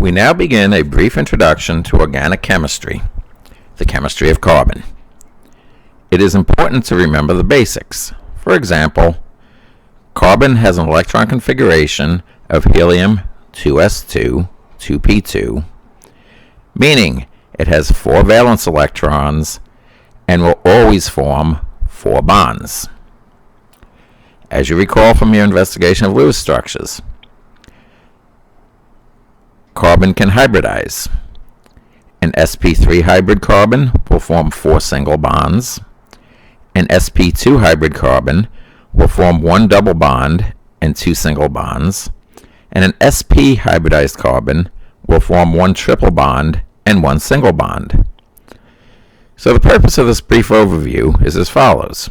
We now begin a brief introduction to organic chemistry, the chemistry of carbon. It is important to remember the basics. For example, carbon has an electron configuration of helium 2s2, 2p2, meaning it has 4 valence electrons and will always form 4 bonds. As you recall from your investigation of Lewis structures, carbon can hybridize. An sp3 hybrid carbon will form 4 single bonds. An sp2 hybrid carbon will form 1 double bond and 2 single bonds. And an sp hybridized carbon will form 1 triple bond and 1 single bond. So the purpose of this brief overview is as follows.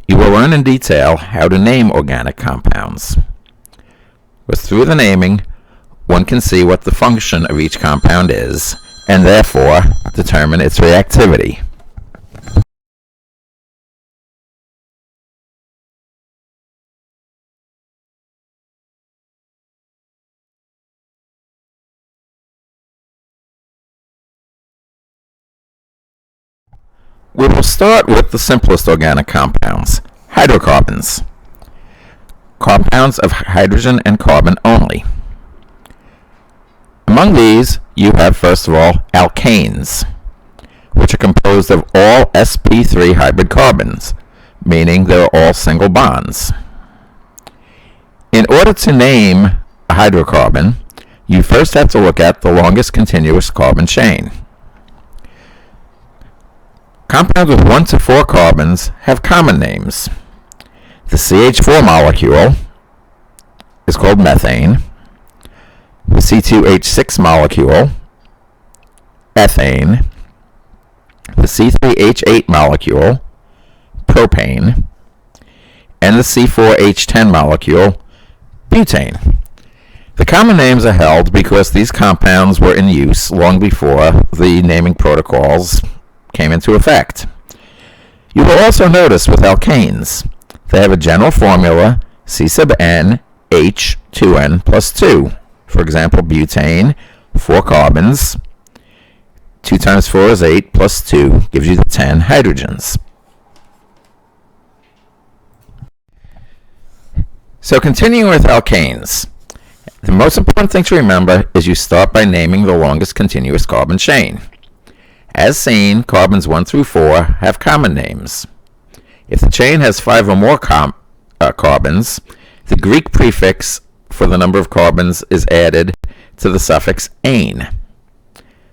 You will learn in detail how to name organic compounds. But through the naming, one can see what the function of each compound is, and therefore determine its reactivity. We will start with the simplest organic compounds, hydrocarbons. Compounds of hydrogen and carbon only. Among these, you have first of all alkanes, which are composed of all sp3 hybrid carbons, meaning they are all single bonds. In order to name a hydrocarbon, you first have to look at the longest continuous carbon chain. Compounds with 1 to 4 carbons have common names. The CH4 molecule is called methane. The C2H6 molecule, ethane. The C3H8 molecule, propane. And the C4H10 molecule, butane. The common names are held because these compounds were in use long before the naming protocols came into effect. You will also notice with alkanes, they have a general formula C sub n H 2n plus 2. For example, butane, 4 carbons, 2 times 4 is 8, plus 2 gives you the 10 hydrogens. So continuing with alkanes, the most important thing to remember is you start by naming the longest continuous carbon chain. As seen, carbons 1 through 4 have common names. If the chain has 5 or more carbons, the Greek prefix for the number of carbons is added to the suffix -ane.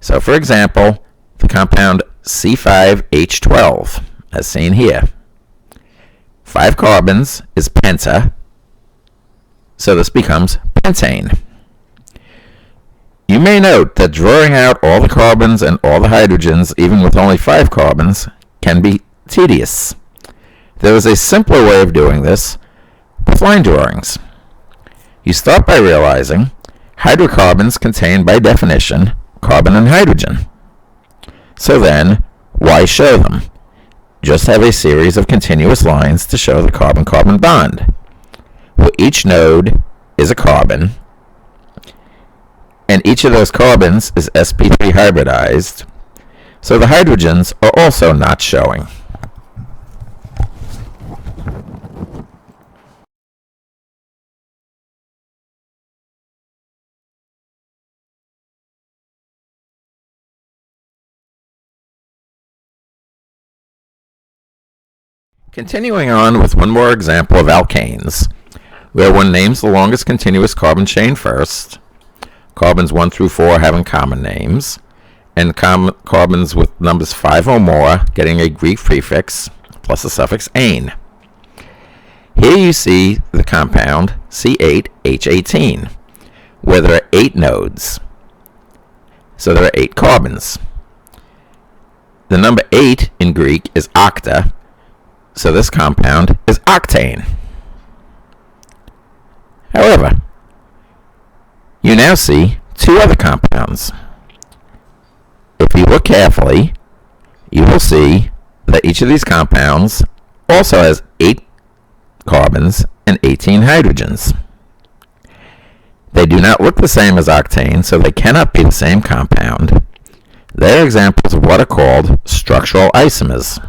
So for example, the compound C5H12, as seen here. 5 carbons is penta, so this becomes pentane. You may note that drawing out all the carbons and all the hydrogens, even with only 5 carbons, can be tedious. There is a simpler way of doing this with line drawings. You start by realizing hydrocarbons contain, by definition, carbon and hydrogen. So then, why show them? Just have a series of continuous lines to show the carbon-carbon bond, where each node is a carbon, and each of those carbons is sp3 hybridized, so the hydrogens are also not showing. Continuing on with one more example of alkanes, where one names the longest continuous carbon chain first, carbons 1 through 4 having common names, and carbons with numbers 5 or more getting a Greek prefix plus the suffix -ane. Here you see the compound C8H18, where there are 8 nodes. So there are 8 carbons. The number 8 in Greek is octa, so this compound is octane. However, you now see 2 other compounds. If you look carefully, you will see that each of these compounds also has 8 carbons and 18 hydrogens. They do not look the same as octane, so they cannot be the same compound. They are examples of what are called structural isomers,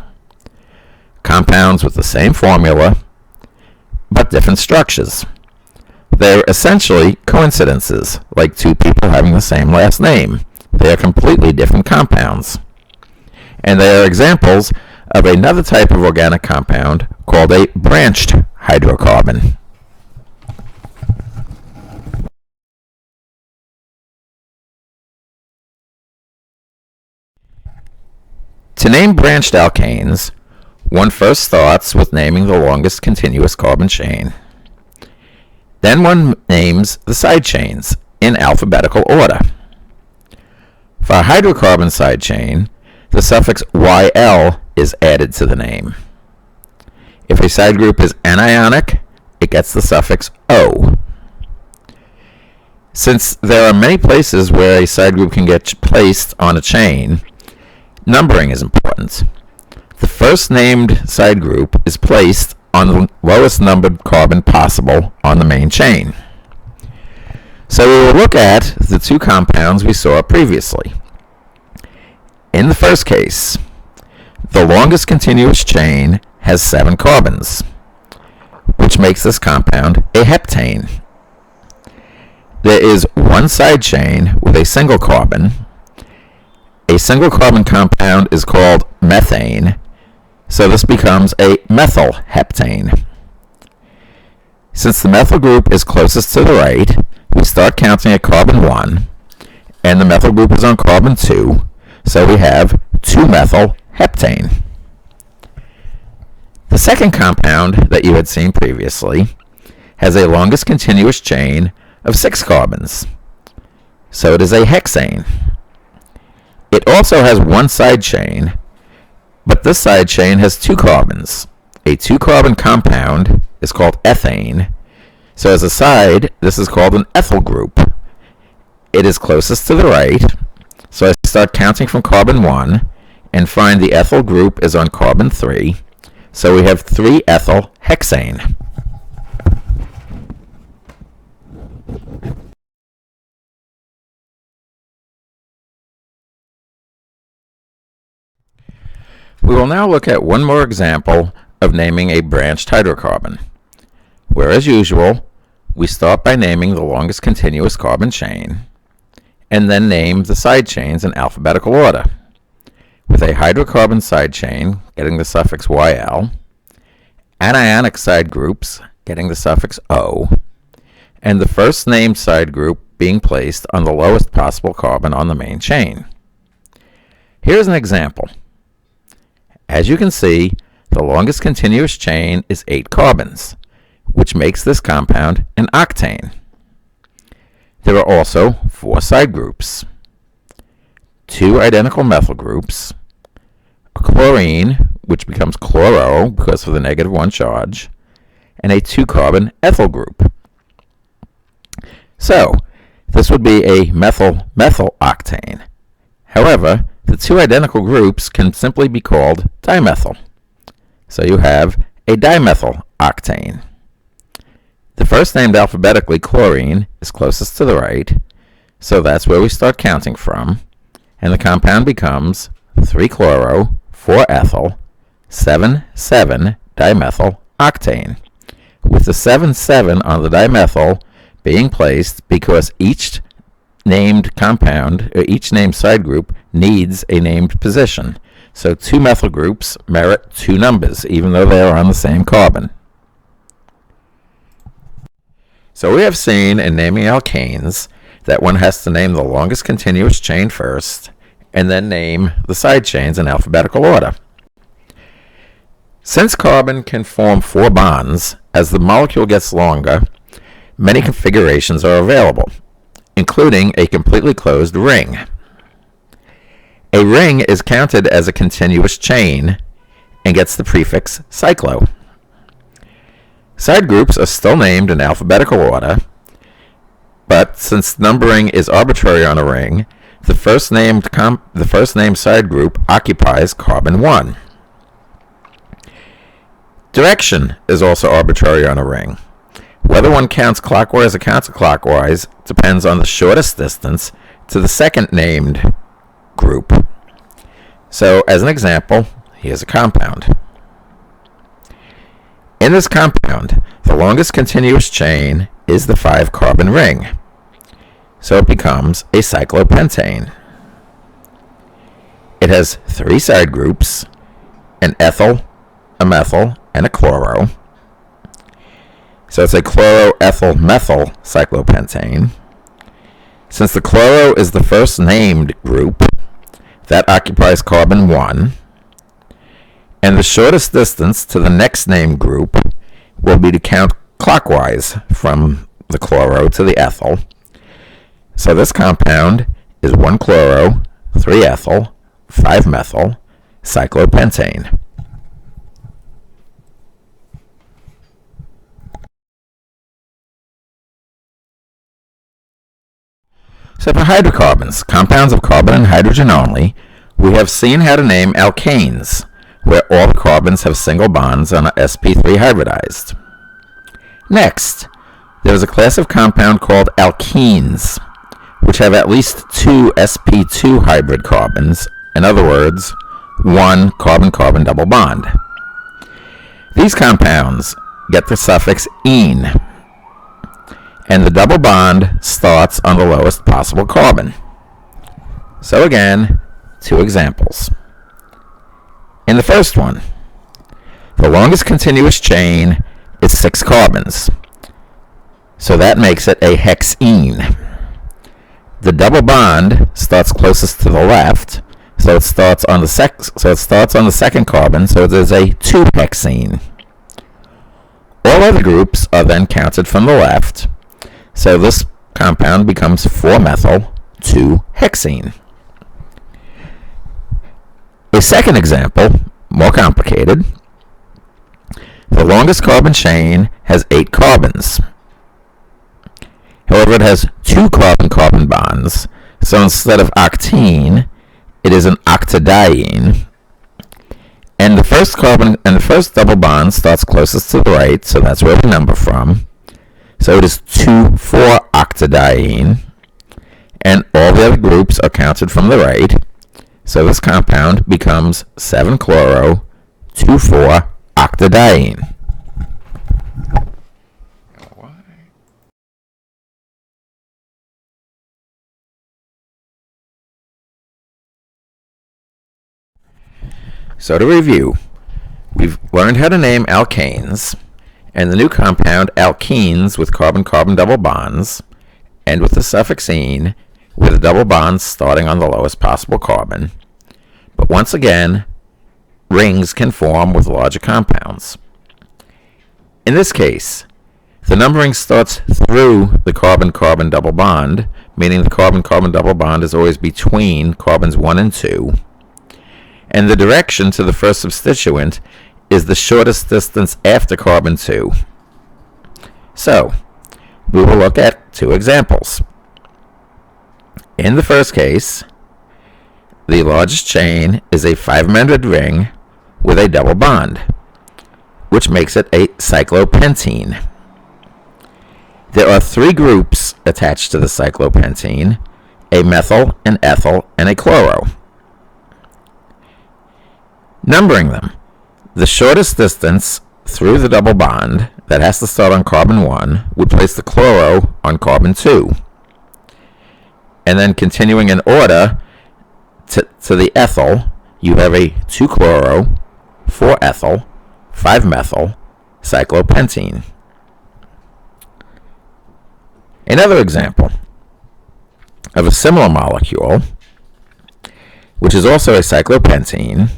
compounds with the same formula but different structures. They are essentially coincidences, like two people having the same last name. They are completely different compounds. And they are examples of another type of organic compound called a branched hydrocarbon. To name branched alkanes, one first starts with naming the longest continuous carbon chain. Then one names the side chains in alphabetical order. For a hydrocarbon side chain, the suffix YL is added to the name. If a side group is anionic, it gets the suffix O. Since there are many places where a side group can get placed on a chain, numbering is important. The first named side group is placed on the lowest numbered carbon possible on the main chain. So we will look at the two compounds we saw previously. In the first case, the longest continuous chain has 7 carbons, which makes this compound a heptane. There is one side chain with a single carbon. A single carbon compound is called methane, so this becomes a methylheptane. Since the methyl group is closest to the right, we start counting at carbon 1, and the methyl group is on carbon 2, so we have 2-methylheptane. The second compound that you had seen previously has a longest continuous chain of 6 carbons, so it is a hexane. It also has one side chain, but this side chain has 2 carbons. A 2-carbon compound is called ethane, so as a side, this is called an ethyl group. It is closest to the right, so I start counting from carbon 1 and find the ethyl group is on carbon 3, so we have 3-ethylhexane. We will now look at one more example of naming a branched hydrocarbon, where as usual, we start by naming the longest continuous carbon chain, and then name the side chains in alphabetical order, with a hydrocarbon side chain getting the suffix YL, anionic side groups getting the suffix O, and the first named side group being placed on the lowest possible carbon on the main chain. Here's an example. As you can see, the longest continuous chain is 8 carbons, which makes this compound an octane. There are also 4 side groups, 2 identical methyl groups, a chlorine, which becomes chloro because of the -1 charge, and a 2-carbon ethyl group. So, this would be a methyl-methyl octane. However, the 2 identical groups can simply be called dimethyl. So you have a dimethyl octane. The first named alphabetically, chlorine, is closest to the right, so that's where we start counting from, and the compound becomes 3-chloro, 4-ethyl, 7,7-dimethyl octane, with the 7,7 on the dimethyl being placed because each named compound, or each named side group, needs a named position. So 2 methyl groups merit 2 numbers, even though they are on the same carbon. So we have seen in naming alkanes that one has to name the longest continuous chain first, and then name the side chains in alphabetical order. Since carbon can form 4 bonds, as the molecule gets longer, many configurations are available, including a completely closed ring. A ring is counted as a continuous chain and gets the prefix cyclo. Side groups are still named in alphabetical order, but since numbering is arbitrary on a ring, the first named side group occupies carbon 1. Direction is also arbitrary on a ring, Whether one counts clockwise or counterclockwise depends on the shortest distance to the second named group. So, as an example, here's a compound. In this compound, the longest continuous chain is the 5-carbon ring. So it becomes a cyclopentane. It has 3 side groups, an ethyl, a methyl, and a chloro. So it's a chloroethyl-methyl cyclopentane. Since the chloro is the first named group, that occupies carbon 1, and the shortest distance to the next named group will be to count clockwise from the chloro to the ethyl. So this compound is 1 chloro, 3 ethyl, 5 methyl, cyclopentane. So for hydrocarbons, compounds of carbon and hydrogen only, we have seen how to name alkanes, where all the carbons have single bonds and are sp3 hybridized. Next, there is a class of compound called alkenes, which have at least 2 sp2 hybrid carbons, in other words, 1 carbon-carbon double bond. These compounds get the suffix -ene, and the double bond starts on the lowest possible carbon. So again, 2 examples. In the first one, the longest continuous chain is 6 carbons, so that makes it a hexene. The double bond starts closest to the left, so it starts on the second carbon, so it is a 2-hexene. All other groups are then counted from the left, so this compound becomes 4-methyl 2-hexene. A second example, more complicated. The longest carbon chain has 8 carbons. However, it has 2 carbon-carbon bonds, so instead of octene, it is an octadiene. And the first double bond starts closest to the right, so that's where we number from. So it is 2,4-octadiene, and all the other groups are counted from the right. So this compound becomes 7-chloro 2,4-octadiene. So to review, we've learned how to name alkanes, and the new compound alkenes with carbon-carbon double bonds, and with the suffix -ene, with the double bonds starting on the lowest possible carbon. But once again, rings can form with larger compounds. In this case, the numbering starts through the carbon-carbon double bond, meaning the carbon-carbon double bond is always between carbons 1 and 2. And the direction to the first substituent is the shortest distance after carbon 2. So, we will look at 2 examples. In the first case, the largest chain is a 5-membered ring with a double bond, which makes it a cyclopentene. There are 3 groups attached to the cyclopentene, a methyl, an ethyl, and a chloro. Numbering them, the shortest distance through the double bond that has to start on carbon 1 would place the chloro on carbon 2. And then continuing in order to the ethyl, you have a 2-chloro, 4-ethyl, 5-methyl cyclopentene. Another example of a similar molecule, which is also a cyclopentene.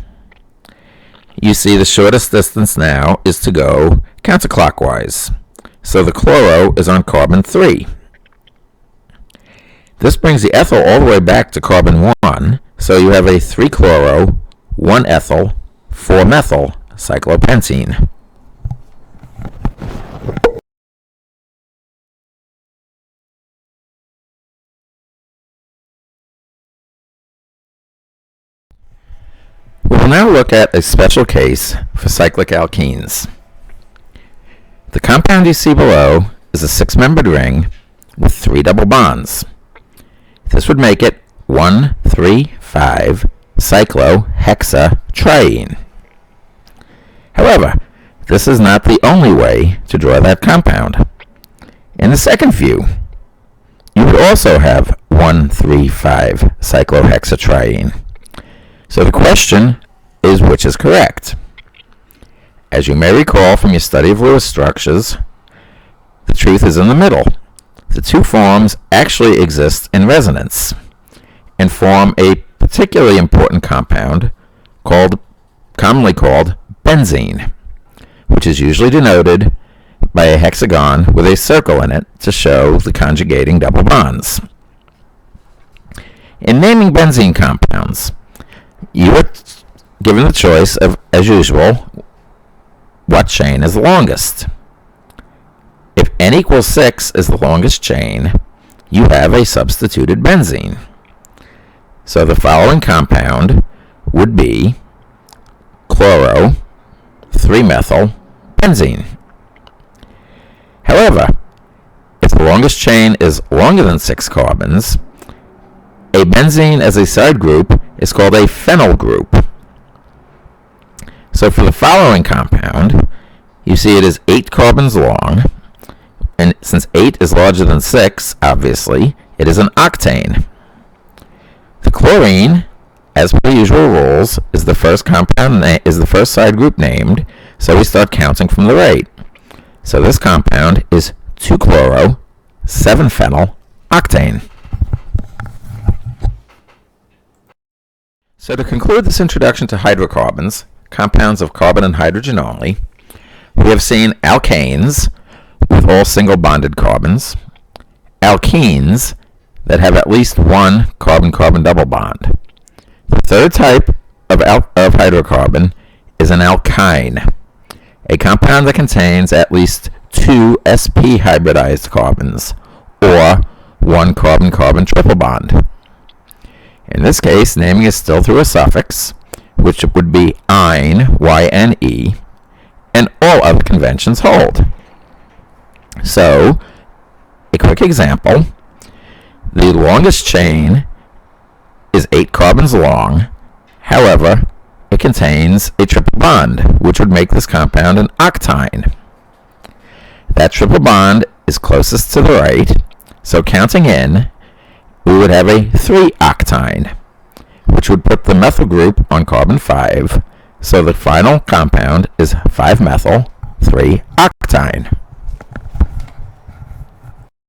You see the shortest distance now is to go counterclockwise. So the chloro is on carbon 3. This brings the ethyl all the way back to carbon 1. So you have a 3-chloro, 1-ethyl, 4-methyl cyclopentene. We will now look at a special case for cyclic alkenes. The compound you see below is a 6-membered ring with 3 double bonds. This would make it 1,3,5-cyclohexatriene. However, this is not the only way to draw that compound. In the second view, you would also have 1,3,5-cyclohexatriene. So the question is, which is correct? As you may recall from your study of Lewis structures, the truth is in the middle. The two forms actually exist in resonance and form a particularly important compound commonly called benzene, which is usually denoted by a hexagon with a circle in it to show the conjugating double bonds. In naming benzene compounds, you are given the choice of, as usual, what chain is the longest. If n equals 6 is the longest chain, you have a substituted benzene. So the following compound would be chloro 3-methyl benzene. However, if the longest chain is longer than 6 carbons, a benzene as a side group is called a phenyl group. So for the following compound, you see it is 8 carbons long, and since 8 is larger than 6, obviously, it is an octane. The chlorine, as per usual rules, is the first side group named, so we start counting from the right. So this compound is 2-chloro 7-phenyl octane. So to conclude this introduction to hydrocarbons, compounds of carbon and hydrogen only, we have seen alkanes with all single bonded carbons, alkenes that have at least one carbon-carbon double bond. The third type of hydrocarbon is an alkyne, a compound that contains at least 2 sp hybridized carbons, or one carbon-carbon triple bond. In this case, naming is still through a suffix, which would be -ine, Y-N-E, and all other conventions hold. So, a quick example, the longest chain is 8 carbons long. However, it contains a triple bond, which would make this compound an octyne. That triple bond is closest to the right, so counting in, we would have a 3-octyne, which would put the methyl group on carbon 5, so the final compound is 5-methyl 3-octyne.